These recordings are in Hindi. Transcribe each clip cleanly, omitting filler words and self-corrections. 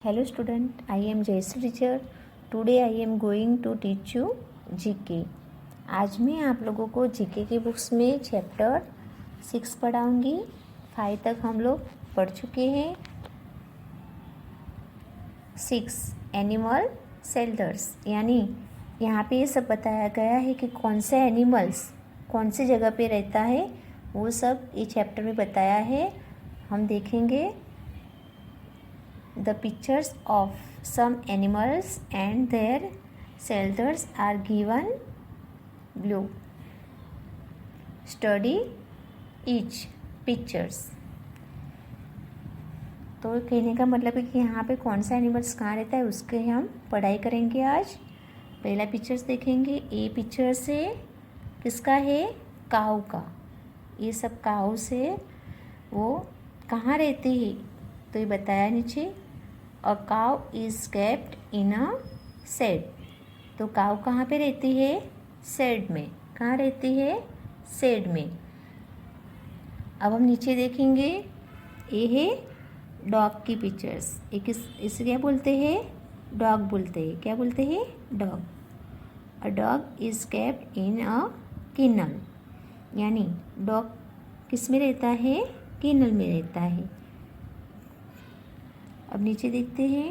Hello student, I am Jayashree teacher. Today I am going to teach you GK. आज मैं आप लोगों को GK की बुक्स में चैप्टर 6 पढ़ाऊँगी। 5 तक हम लोग पढ़ चुके हैं। 6 एनिमल शेल्टर्स, यानी यहाँ पे ये सब बताया गया है कि कौन से एनिमल्स कौन सी जगह पे रहता है, वो सब ये चैप्टर में बताया है। हम देखेंगे The pictures of some animals and their shelters are given below. Study each pictures. तो कहने का मतलब है कि यहाँ पे कौन सा एनिमल्स कहाँ रहता है उसके हम पढ़ाई करेंगे आज। पहला पिक्चर्स देखेंगे। ए पिक्चर से किसका है? काऊ का। ये सब काऊ से वो कहाँ रहते हैं तो ये बताया नीचे। A cow is kept in a shed. तो काउ कहाँ पे रहती है? शेड में। कहाँ रहती है? शेड में। अब हम नीचे देखेंगे। ये है डॉग की पिक्चर्स। एक इसे क्या बोलते हैं? डॉग बोलते हैं। क्या बोलते हैं? Dog. A dog is kept in a kennel, यानी डॉग किस में रहता है? किनल में रहता है। अब नीचे देखते हैं।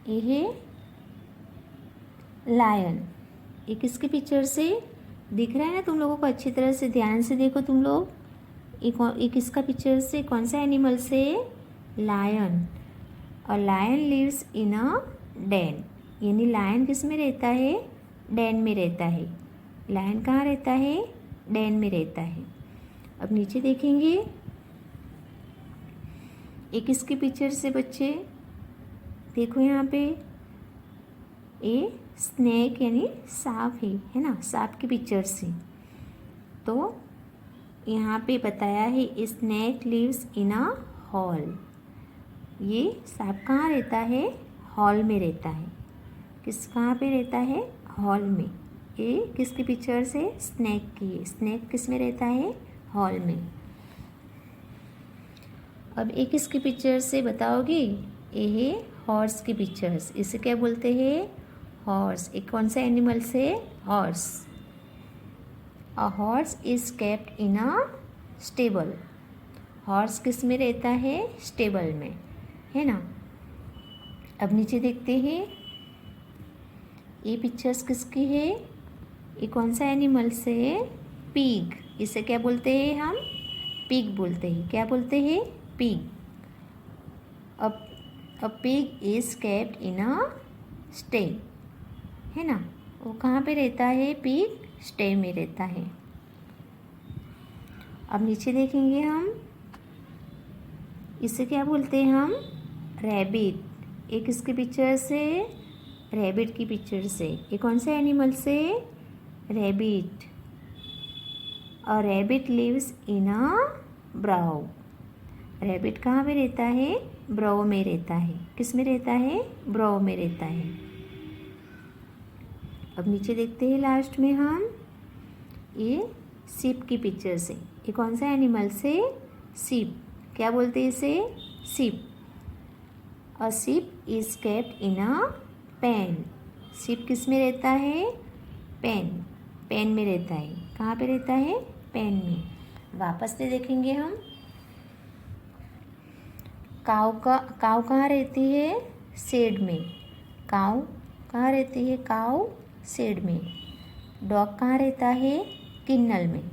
ये है लायन। ये किसके पिक्चर से दिख रहा है ना तुम लोगों को? अच्छी तरह से ध्यान से देखो तुम लोग। ये किसका पिक्चर से? कौन सा एनिमल से? लायन। और lion lives in a den, यानी लायन किस में रहता है? डेन में रहता है। लायन कहाँ रहता है? डेन में रहता है। अब नीचे देखेंगे। एक किसके पिक्चर से बच्चे देखो यहाँ पे? ये स्नेक यानी सांप है ना? सांप की पिक्चर से। तो यहाँ पे बताया है snake lives in a hole. ये सांप कहाँ रहता है? हॉल में रहता है। कहाँ पे रहता है? हॉल में। ये किसकी पिक्चर से? स्नेक की है। स्नेक किस में रहता है? हॉल में। अब एक इसकी पिक्चर से बताओगी? ये है हॉर्स की पिक्चर्स। इसे क्या बोलते हैं? हॉर्स। एक कौन सा एनिमल से? Horse. A horse is kept in a stable. Horse किस में रहता है? स्टेबल में, है ना? अब नीचे देखते हैं। ये पिक्चर्स किसकी है? ये कौन सा एनिमल से? पिग। इसे क्या बोलते हैं हम? पिग बोलते हैं। क्या बोलते हैं? Pig. A pig is kept in a stay, है ना? वो कहाँ पे रहता है? पिग स्टे में रहता है। अब नीचे देखेंगे हम। इसे क्या बोलते हैं हम? रैबिट। एक इसकी पिक्चर से? रैबिट की पिक्चर से। ये कौन से एनिमल से? Rabbit. A rabbit lives in a burrow. Rabbit कहाँ में रहता है? ब्राउ में रहता है। किस में रहता है? ब्राउ में रहता है। अब नीचे देखते हैं लास्ट में हम। ये सीप की पिक्चर से। ये कौन सा एनिमल से? सीप। क्या बोलते हैं इसे? Sheep. A sheep is kept in a pen. Sheep किस में रहता है? पेन। पेन में रहता है। कहाँ पे रहता है? पेन में। वापस से देखेंगे हम। काऊ कहाँ रहती है? शेड में। काऊ कहाँ रहती है? काऊ शेड में। डॉग कहाँ रहता है? किन्नल में।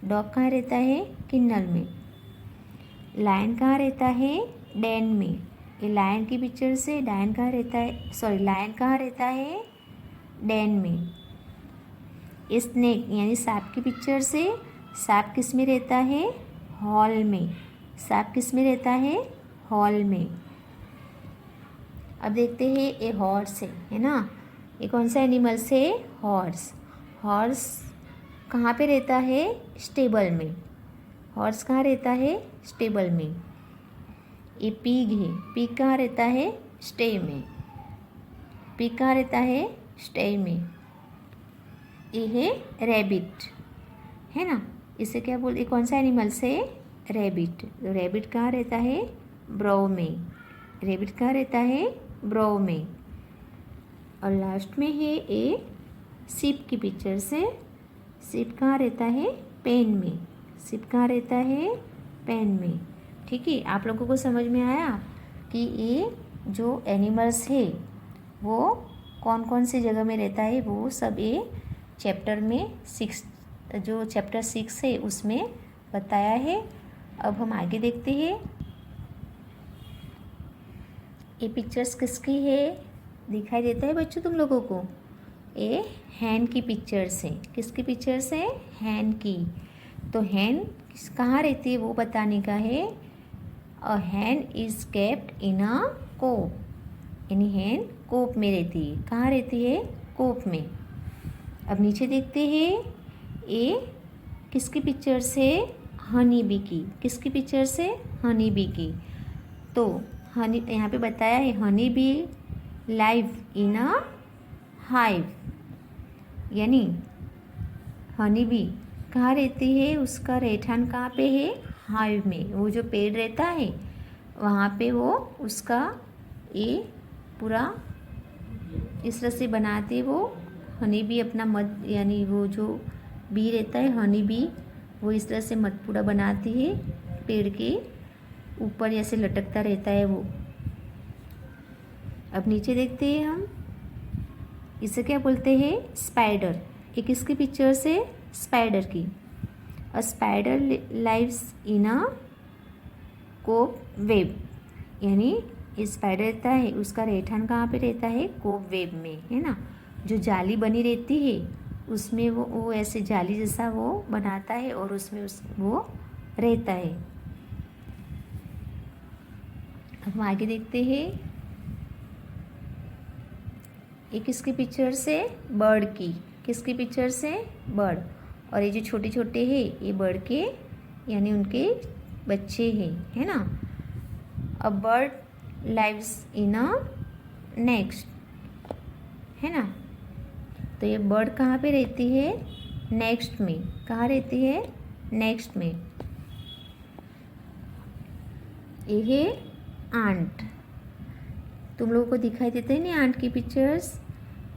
डॉग कहाँ रहता है? किन्नल में। लायन कहाँ रहता है? डेन में। ये लायन की पिक्चर से लायन कहाँ रहता है? लायन कहाँ रहता है? डेन में। स्नेक यानी सांप की पिक्चर से सांप किस में रहता है? हॉल में। सांप किस में रहता है? हॉल में। अब देखते हैं ये हॉर्स है ना? ये कौन सा एनिमल से? हॉर्स। हॉर्स कहाँ पे रहता है? स्टेबल में। हॉर्स कहाँ रहता है? स्टेबल में। ये पिग है। पिग कहाँ रहता है? स्टे में। पिग कहाँ रहता है? स्टे में। ये है रैबिट, है ना? इसे क्या बोलते? कौन सा एनिमल से? रैबिट। तो रैबिट कहाँ रहता है? ब्रो में। रैबिट कहाँ रहता है? ब्रो में। और लास्ट में है ए शिप की पिक्चर से। शिप कहाँ रहता है? पेन में। शिप कहाँ रहता है? पेन में। ठीक है, आप लोगों को समझ में आया कि ये जो एनिमल्स है वो कौन कौन सी जगह में रहता है, वो सब ये चैप्टर में 6, जो चैप्टर 6 है उसमें बताया है। अब हम आगे देखते हैं। ये पिक्चर्स किसकी है? दिखाई देता है बच्चों तुम लोगों को? ये हैन की पिक्चर्स है। किसकी पिक्चर्स है? हैन की। तो हैन कहाँ रहती है वो बताने का है। अ हैन इज केप्ट इन अ कोप। यानी हैन कोप में रहती है। कहाँ रहती है? कोप में। अब नीचे देखते हैं, ये किसकी पिक्चर्स है? हनी बी की। किसकी पिक्चर्स है? हनी बी की। तो हनी यहाँ पे बताया है honey bee live in a hive. यानी हनी बी कहाँ रहती है? उसका रहठान कहाँ पे है? हाइव में। वो जो पेड़ रहता है वहाँ पे वो उसका ये पूरा इस तरह से बनाते वो हनी बी अपना मध, यानी वो जो बी रहता है हनी बी, वो इस तरह से मध पूरा बनाती है, पेड़ के ऊपर ऐसे लटकता रहता है वो। अब नीचे देखते हैं हम, इसे क्या बोलते हैं? स्पाइडर। ये किसकी पिक्चर्स है? स्पाइडर की। A spider lives in a cobweb. यानी ये स्पाइडर रहता है, उसका रहठान कहाँ पे रहता है? कोब वेब में, है ना। जो जाली बनी रहती है उसमें वो ऐसे जाली जैसा वो बनाता है और उसमें वो रहता है। अब हम आगे देखते हैं, ये किसकी पिक्चर से? बर्ड की। किसकी पिक्चर से? बर्ड। और ये जो छोटे छोटे हैं ये बर्ड के यानी उनके बच्चे हैं, है ना। अ bird lives in a next, है ना। तो ये बर्ड कहाँ पे रहती है? नेक्स्ट में। कहाँ रहती है? नेक्स्ट में। ये है आंट। तुम लोगों को दिखाई देते हैं ना आंट की पिक्चर्स?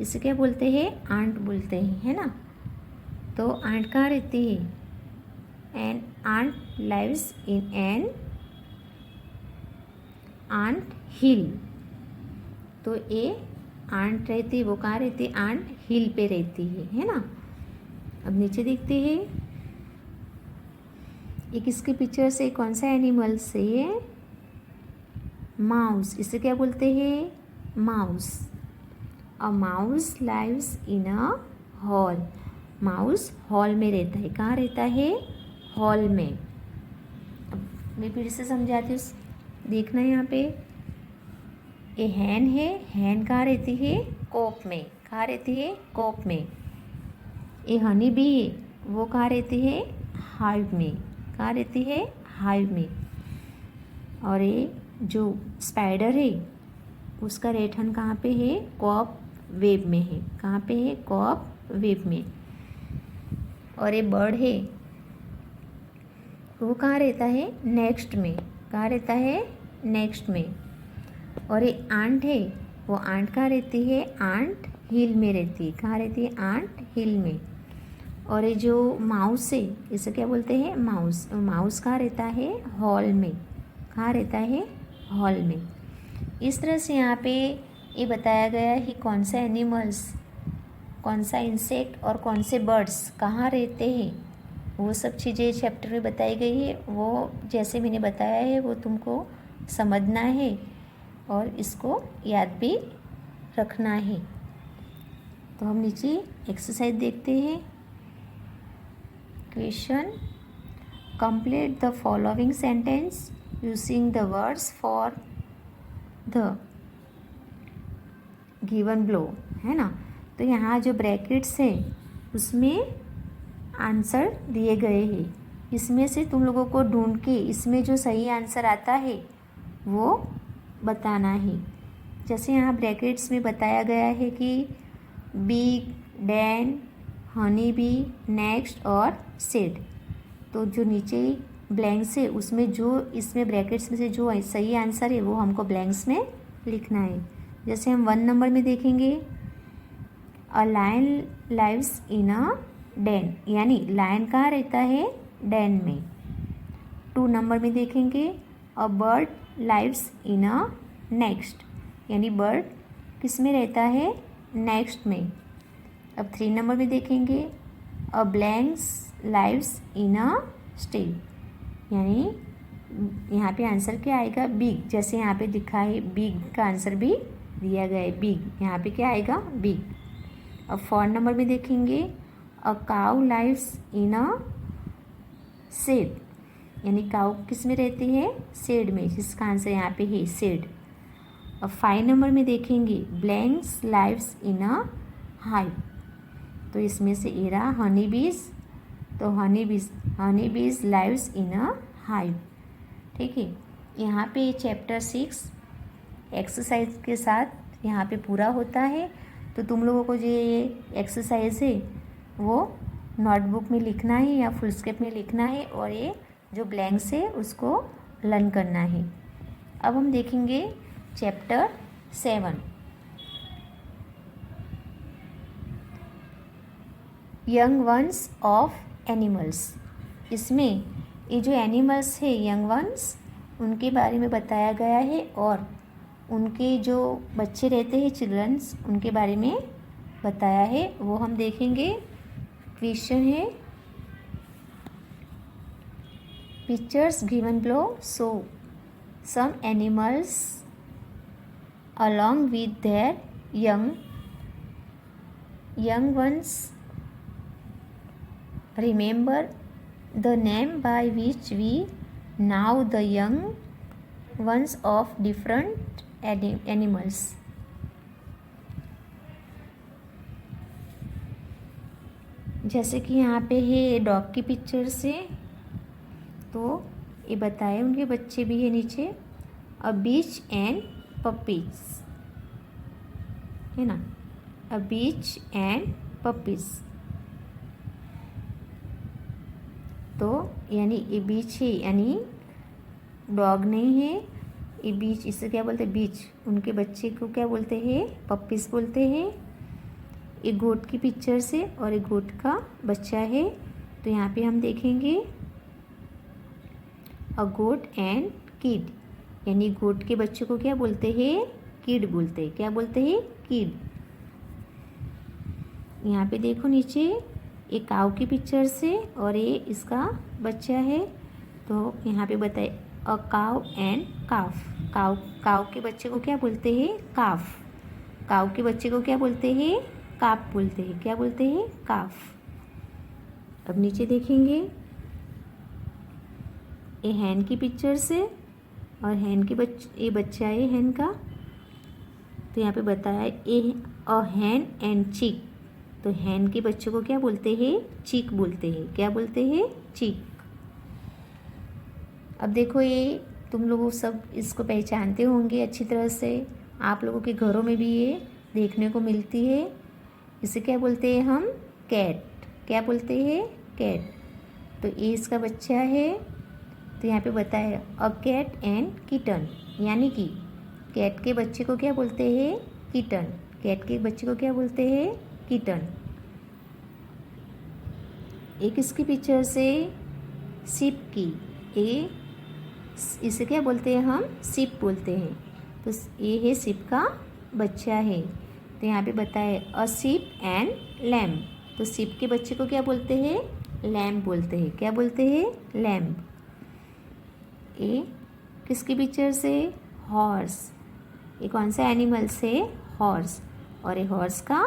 इसे क्या बोलते हैं? आंट बोलते हैं, है ना। तो आंट कहाँ रहती है? An ant lives in an ant hill. तो ये आंट रहती है, वो कहाँ रहती है? आंट हिल पे रहती है ना। अब नीचे देखते हैं, ये किसकी पिक्चर से? कौन सा एनिमल से? ये माउस। इसे क्या बोलते हैं? Mouse. A mouse lives in a hall. Mouse hall में रहता है। कहाँ रहता है? हॉल में। अब मैं फिर से समझाती हूँ, देखना यहाँ पे। ये हैन है। हैन कहाँ रहती है? कोप में। कहाँ रहती है? कोप में। ये हनी बी है, वो कहाँ रहती है? हाइव में। कहाँ रहती है? हाइव में। और ये जो स्पाइडर है उसका रहठान कहाँ पे है? कॉप वेब में है। कहाँ पे है? कॉप वेब में। और ये बर्ड है वो कहाँ रहता है? नेक्स्ट में। कहाँ रहता है? नेक्स्ट में। और ये आंट है, वो आंट कहाँ रहती है? आंट हिल में रहती है। कहाँ रहती है? आंट हिल में। और ये जो माउस है इसे क्या बोलते हैं? माउस। माउस कहाँ रहता है? हॉल में। कहाँ रहता है? हॉल में। इस तरह से यहाँ पे ये बताया गया है कि कौन सा एनिमल्स, कौन सा इंसेक्ट और कौन से बर्ड्स कहाँ रहते हैं, वो सब चीज़ें चैप्टर में बताई गई है। वो जैसे मैंने बताया है वो तुमको समझना है और इसको याद भी रखना है। तो हम नीचे एक्सरसाइज देखते हैं। Question, complete the following sentence using the words for the given below, है ना। तो यहाँ जो ब्रैकेट्स है उसमें आंसर दिए गए हैं। इसमें से तुम लोगों को ढूंढ के इसमें जो सही आंसर आता है वो बताना है। जैसे यहाँ ब्रैकेट्स में बताया गया है कि bee, den, honey bee, nest और सेड। तो जो नीचे ब्लैंक से उसमें जो इसमें ब्रैकेट्स में से जो सही आंसर है वो हमको ब्लैंक्स में लिखना है। जैसे हम 1 नंबर में देखेंगे, a lion lives in a den, यानी लायन कहाँ रहता है, डेन में। 2 नंबर में देखेंगे, a bird lives in a nest, यानी बर्ड किस में रहता है, नेक्स्ट में। अब 3 नंबर में देखेंगे, a blanks lives in a stage, यानी यहाँ पे आंसर क्या आएगा, बिग। जैसे यहाँ पे दिखा है बिग का आंसर भी दिया गया है, बिग, यहाँ पे क्या आएगा, बिग। अब 4 नंबर में देखेंगे, a cow lives in a shed, यानी काउ किस में रहती है, शेड में, जिसका आंसर यहाँ पे है शेड। अब 5 नंबर में देखेंगे, blanks lives in a hive, तो इसमें से ए रहा हनी बीज, तो हनी बीज लाइव्स इन अ हाइव। ठीक है, यहाँ पे चैप्टर 6 एक्सरसाइज के साथ यहाँ पे पूरा होता है। तो तुम लोगों को जो ये एक्सरसाइज है वो नोटबुक में लिखना है या फुल स्केप में लिखना है, और ये जो ब्लैंक्स है उसको लर्न करना है। अब हम देखेंगे chapter 7, young ones of animals. इसमें ये जो एनिमल्स है यंग वंस, उनके बारे में बताया गया है, और उनके जो बच्चे रहते हैं चिल्ड्रंस, उनके बारे में बताया है, वो हम देखेंगे। क्वेश्चन है, pictures given below show some animals along with their young ones. Remember the name by which we know the young ones of different animals. जैसे कि यहाँ पे है डॉग की पिक्चर से, तो ये बताए उनके बच्चे भी है नीचे, अ बीच एंड पपीज, है ना, अ बीच एंड पपीज। तो यानी ये बीच है, यानी डॉग नहीं है, ये बीच, इसे क्या बोलते हैं, बीच। उनके बच्चे को क्या बोलते हैं, पपीज बोलते हैं। एक गोट की पिक्चर से, और एक गोट का बच्चा है, तो यहाँ पे हम देखेंगे अ गोट एंड किड, यानी गोट के बच्चे को क्या बोलते हैं, किड बोलते हैं। क्या बोलते हैं, किड। यहाँ पे देखो नीचे एक काऊ की पिक्चर से, और ये इसका बच्चा है, तो यहाँ पे बताए अ काऊ एंड काफ। काऊ के बच्चे को क्या बोलते हैं, काफ। काऊ के बच्चे को क्या बोलते हैं, काफ बोलते हैं। क्या बोलते हैं, काफ। अब नीचे देखेंगे ये हैन की पिक्चर से, और हैन की ये बच्चा है हैन का, तो यहाँ पे बताया ए अ हैन एंड चीक, तो हैन के बच्चों को क्या बोलते हैं, चीक बोलते हैं। क्या बोलते हैं, चीक। अब देखो ये तुम लोग सब इसको पहचानते होंगे अच्छी तरह से, आप लोगों के घरों में भी ये देखने को मिलती है। इसे क्या बोलते हैं हम, कैट। क्या बोलते हैं, कैट। तो ये इसका बच्चा है, तो यहाँ पे बताया अ कैट एंड किटन, यानी कि कैट के बच्चे को क्या बोलते हैं, किटन। कैट के बच्चे को क्या बोलते हैं, किटन। एक इसकी पिक्चर से शिप की, इसे क्या बोलते हैं हम, शिप बोलते हैं। तो ये है शिप का बच्चा है, तो यहाँ पे बताए अ शिप एंड लैम्प, तो शिप के बच्चे को क्या बोलते हैं, लैम्प बोलते हैं। क्या बोलते हैं, लैम्प। ये किसकी पिक्चर से, हॉर्स। ये कौन सा एनिमल से, हॉर्स, और ये हॉर्स का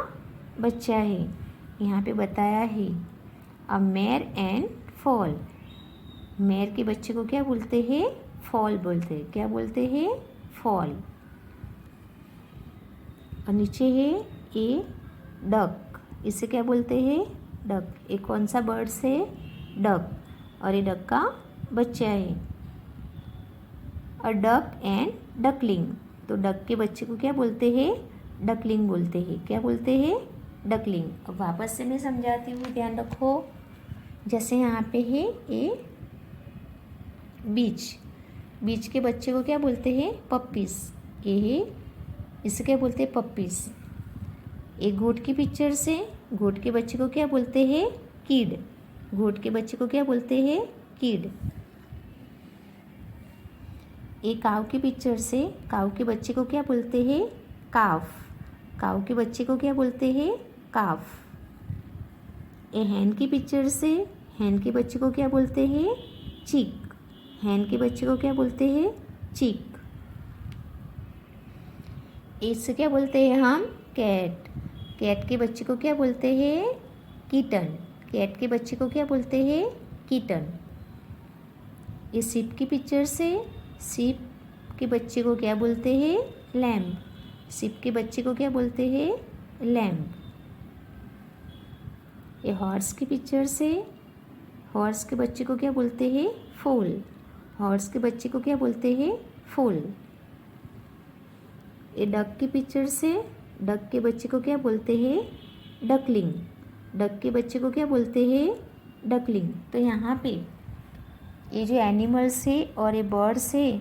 बच्चा है। यहाँ पे बताया है अ मेयर एंड फॉल। मेयर के बच्चे को क्या बोलते हैं, फॉल बोलते हैं। क्या बोलते हैं, फॉल। और नीचे है ए डक, इसे क्या बोलते हैं, डक। ये कौन सा बर्ड से, डक, और ये डक का बच्चा है। अ डक एंड डकलिंग, तो डक के बच्चे को क्या बोलते हैं, डकलिंग बोलते हैं। क्या बोलते हैं, डकलिंग। अब वापस से मैं समझाती हूँ, ध्यान रखो। जैसे यहाँ पे है ए बीच, बीच के बच्चे को क्या बोलते हैं? पप्पीज। ये इसे क्या बोलते हैं? पप्पीज। एक गोट की पिक्चर से गोट के बच्चे को क्या बोलते हैं? किड। गोट के बच्चे को क्या बोलते हैं? किड। एक काऊ की पिक्चर से काऊ के बच्चे को क्या बोलते हैं? काफ। काऊ के बच्चे को क्या बोलते हैं? काफ। ए हैन की पिक्चर से हैन के बच्चे को क्या बोलते हैं? चिक। हैन के बच्चे को क्या बोलते हैं? चिक। इससे क्या बोलते हैं हम? कैट। कैट के बच्चे को क्या बोलते हैं? किटन। कैट के बच्चे को क्या बोलते हैं? किटन। ये शिप की पिक्चर से शिप के बच्चे को क्या बोलते हैं? लैम्प। शिप के बच्चे को क्या बोलते हैं? लैम्प। ये हॉर्स की पिक्चर से हॉर्स के बच्चे को क्या बोलते हैं? फोल। हॉर्स के बच्चे को क्या बोलते हैं? फोल। ये डक की पिक्चर से डक के बच्चे को क्या बोलते हैं? डकलिंग। डक के बच्चे को क्या बोलते हैं? डकलिंग। तो यहाँ पे ये जो एनिमल्स है और ये बर्ड्स है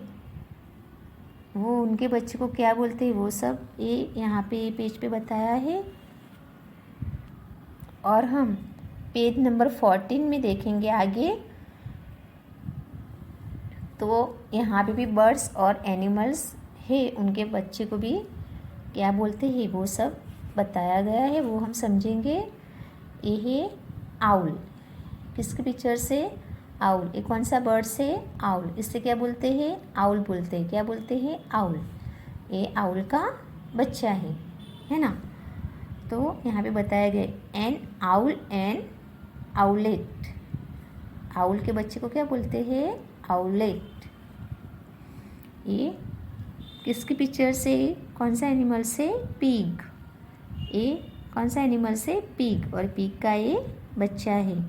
वो उनके बच्चे को क्या बोलते हैं वो सब ये यहाँ पे पेज पे बताया है। और हम पेज नंबर 14 में देखेंगे आगे। तो यहाँ पे भी बर्ड्स और एनिमल्स है उनके बच्चे को भी क्या बोलते हैं वो सब बताया गया है, वो हम समझेंगे। ये है आउल। किसकी पिक्चर से? आउल। ये कौन सा बर्ड से? आउल। इससे क्या बोलते हैं? आउल बोलते हैं। क्या बोलते हैं? आउल। ये आउल का बच्चा है ना। तो यहाँ पे बताया गया N owl and owlet. Owl के बच्चे को क्या बोलते हैं? आउलेट। ये किसकी पिक्चर से? कौन सा एनिमल से? पिग। ये कौन सा एनिमल से? पिग। और पिग का ये बच्चा है।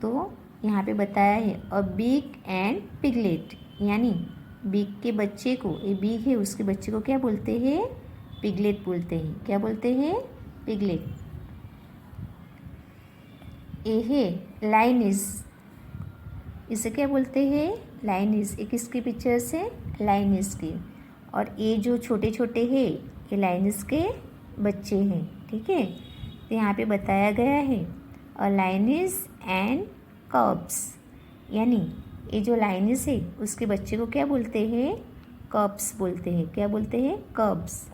तो यहाँ पे बताया है अ बिग एंड पिगलेट, यानी बिग के बच्चे को, ये बिग है उसके बच्चे को क्या बोलते हैं? पिगलेट बोलते हैं। क्या बोलते हैं? पिगलेट। ये है लाइनिस। इसे क्या बोलते हैं? लाइनिस। ये किसकी पिक्चर से? लाइनिस की। और ये जो छोटे छोटे हैं ये लाइनिस के बच्चे हैं। ठीक है। तो यहाँ पे बताया गया है अ लाइनिस एंड कब्स, यानी ये जो लाइनिस है उसके बच्चे को क्या बोलते हैं? कब्स बोलते हैं। क्या बोलते हैं? कब्स।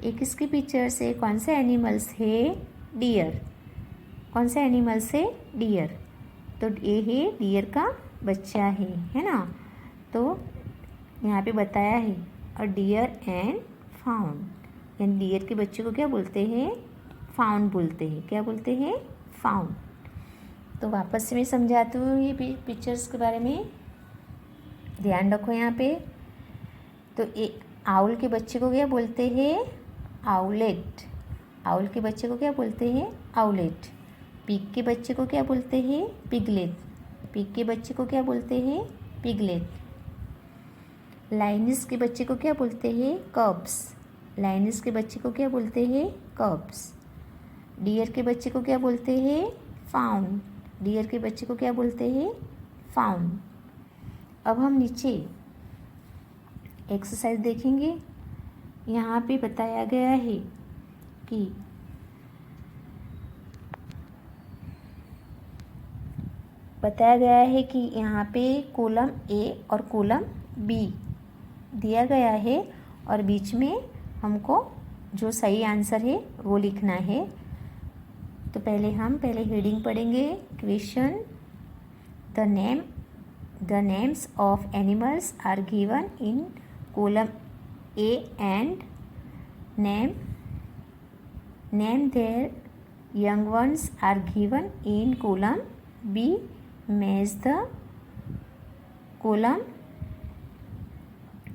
ये किसकी पिक्चर से? कौन सा एनिमल्स है? डियर। कौन सा एनिमल्स है? डियर। तो ये है डियर का बच्चा है ना। तो यहाँ पे बताया है अ डियर एंड फाउंड, यानी डियर के बच्चे को क्या बोलते हैं? फाउंड बोलते हैं। क्या बोलते हैं? फाउंड। तो वापस से मैं समझाती हूँ ये पिक्चर्स के बारे में, ध्यान रखो यहाँ पे। तो एक आउल के बच्चे को क्या बोलते हैं? आउलेट। आउल के बच्चे को क्या बोलते हैं? आउलेट। पिग के बच्चे को क्या बोलते हैं? पिगलेट। पिग के बच्चे को क्या बोलते हैं? पिगलेट। लाइनिस के बच्चे को क्या बोलते हैं? कब्स। लाइनिस के बच्चे को क्या बोलते हैं? कब्स। डियर के बच्चे को क्या बोलते हैं? फाउंड। डियर के बच्चे को क्या बोलते हैं? फाउंड। अब हम नीचे एक्सरसाइज देखेंगे। यहाँ पे बताया गया है कि यहाँ पे कॉलम ए और कॉलम बी दिया गया है और बीच में हमको जो सही आंसर है वो लिखना है। तो पहले हेडिंग पढ़ेंगे। Question the names of animals are given in column A and name their young ones are given in column B. Match the column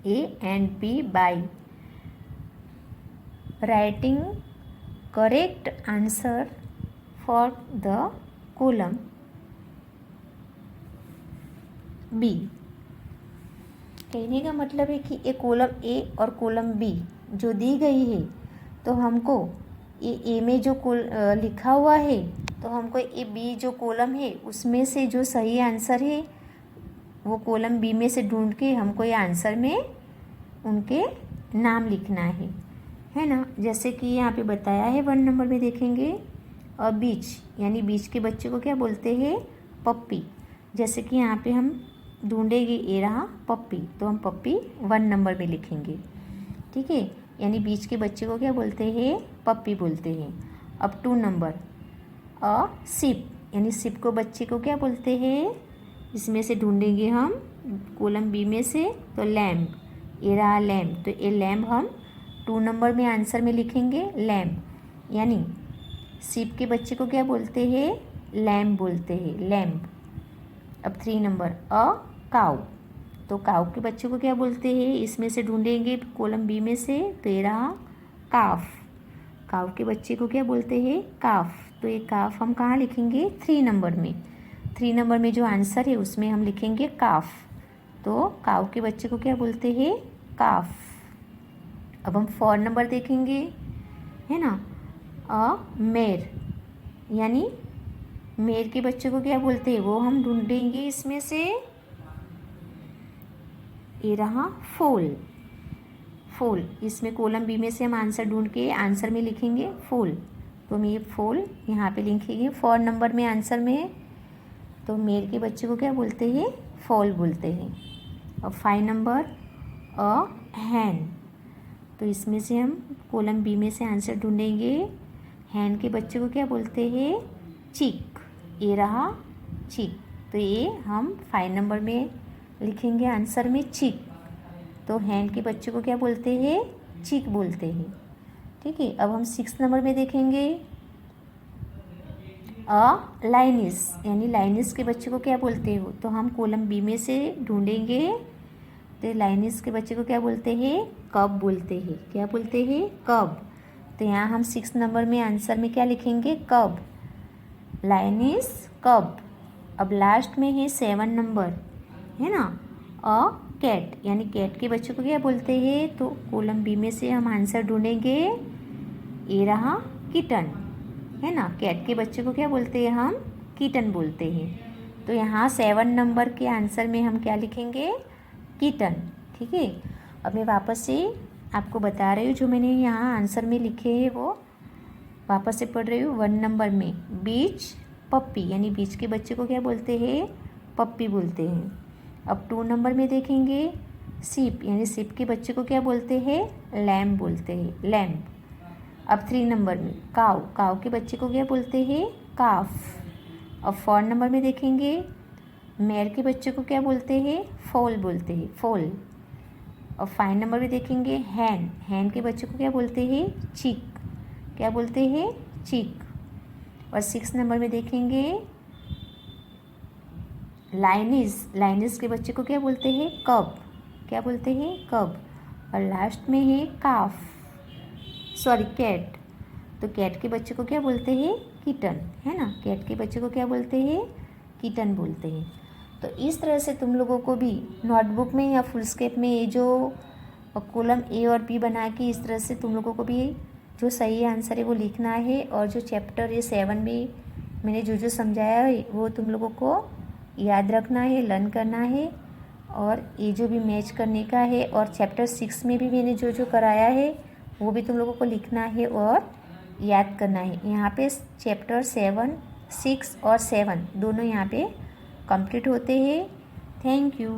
A and B by writing correct answer for the column B. कहने का मतलब है कि ये कॉलम ए और कॉलम बी जो दी गई है, तो हमको ये ए में जो लिखा हुआ है, तो हमको ये बी जो कॉलम है उसमें से जो सही आंसर है वो कॉलम बी में से ढूंढ के हमको ये आंसर में उनके नाम लिखना है ना। जैसे कि यहाँ पे बताया है 1 नंबर में देखेंगे, बीच यानी बीच के बच्चे को क्या बोलते हैं, पप्पी। जैसे कि यहाँ पे हम ढूंढेंगे, ये रहा पप्पी, तो हम पप्पी 1 नंबर में लिखेंगे, ठीक है। यानी बीच के बच्चे को क्या बोलते हैं, पप्पी बोलते हैं। अब 2 नंबर, सिप, यानी सिप को बच्चे को क्या बोलते हैं, इसमें से ढूंढेंगे हम कॉलम बी में से, तो लैम्प, ये रहा लैम्प, तो ये लैम्प हम 2 नंबर में आंसर में लिखेंगे लैम्प। यानी सिप के बच्चे को क्या बोलते हैं, लैम्प बोलते हैं, लैम्प। अब 3 नंबर, काऊ, तो काऊ के बच्चे को क्या बोलते हैं, इसमें से ढूंढेंगे कॉलम बी में से, तो ये रहा काफ। काऊ के बच्चे को क्या बोलते हैं, काफ, तो ये काफ हम कहाँ लिखेंगे, 3 नंबर में। 3 नंबर में जो आंसर है उसमें हम लिखेंगे काफ, तो काऊ के बच्चे को क्या बोलते हैं, काफ। अब हम 4 नंबर देखेंगे, है ना, मेर, यानी मेर के बच्चे को क्या बोलते हैं, वो हम ढूंढेंगे इसमें से, ये रहा फूल। फूल, इसमें कॉलम बी में से हम आंसर ढूंढ के आंसर में लिखेंगे फूल, तो हम ये फूल यहाँ पे लिखेंगे 4 नंबर में आंसर में है। तो मेर के बच्चे को क्या बोलते हैं, फॉल बोलते हैं। और 5 नंबर, हैन, तो इसमें से हम कॉलम बी में से आंसर ढूंढेंगे, हैन के बच्चे को क्या बोलते हैं, चिक, ये रहा चिक, तो ये हम 5 नंबर में लिखेंगे आंसर में चिक, तो हैन के बच्चे को क्या बोलते हैं, चिक बोलते हैं, ठीक है। अब हम 6 नंबर में देखेंगे, लाइनिस, यानी लाइनिस के बच्चे को क्या बोलते हो, तो हम कॉलम बी में से ढूंढेंगे, तो लाइनिस के बच्चे को क्या बोलते हैं, कब बोलते हैं, क्या बोलते हैं, कब। तो यहाँ हम 6 नंबर में आंसर में क्या लिखेंगे, कब, लाइनिस कब। अब लास्ट में है 7 नंबर, है ना, कैट, यानी कैट के बच्चे को क्या बोलते हैं, तो कॉलम बी में से हम आंसर ढूंढेंगे, ये रहा किटन, है ना। कैट के बच्चे को क्या बोलते हैं, हम किटन बोलते हैं। तो यहाँ 7 नंबर के आंसर में हम क्या लिखेंगे, किटन, ठीक है। अब मैं वापस से आपको बता रही हूँ, जो मैंने यहाँ आंसर में लिखे हैं वो वापस से पढ़ रही हूँ। 1 नंबर में बीच, पप्पी, यानी बीच के बच्चे को क्या बोलते हैं, पप्पी बोलते हैं। अब 2 नंबर में देखेंगे, सिप, यानी सिप के बच्चे को क्या बोलते हैं, लैम्प बोलते हैं, लैम्प। अब 3 नंबर में काऊ, काऊ के बच्चे को क्या बोलते हैं, काफ। अब 4 नंबर में देखेंगे, मेर के बच्चे को क्या बोलते हैं, फॉल बोलते हैं, फॉल। और 5 नंबर में देखेंगे, हैन, हैन के बच्चे को क्या बोलते हैं, चिक, क्या बोलते हैं, चिक। और 6 नंबर में देखेंगे, लाइनिस, लाइनिस के बच्चे को क्या बोलते हैं, कब, क्या बोलते हैं, कब। और लास्ट में है काफ, सॉरी कैट, तो कैट के बच्चे को क्या बोलते हैं, किटन, है ना। कैट के बच्चे को क्या बोलते हैं, किटन बोलते हैं। तो इस तरह से तुम लोगों को भी नोटबुक में या फुलस्केप में ये जो कॉलम ए और बी बना के इस तरह से तुम लोगों को भी जो सही आंसर है वो लिखना है। और जो चैप्टर ये 7 भी मैंने जो जो समझाया है वो तुम लोगों को याद रखना है, लर्न करना है। और ये जो भी मैच करने का है, और चैप्टर 6 में भी मैंने जो जो कराया है वो भी तुम लोगों को लिखना है और याद करना है। यहाँ पे चैप्टर 7, 6 और 7 दोनों यहाँ पे कंप्लीट होते हैं। Thank you.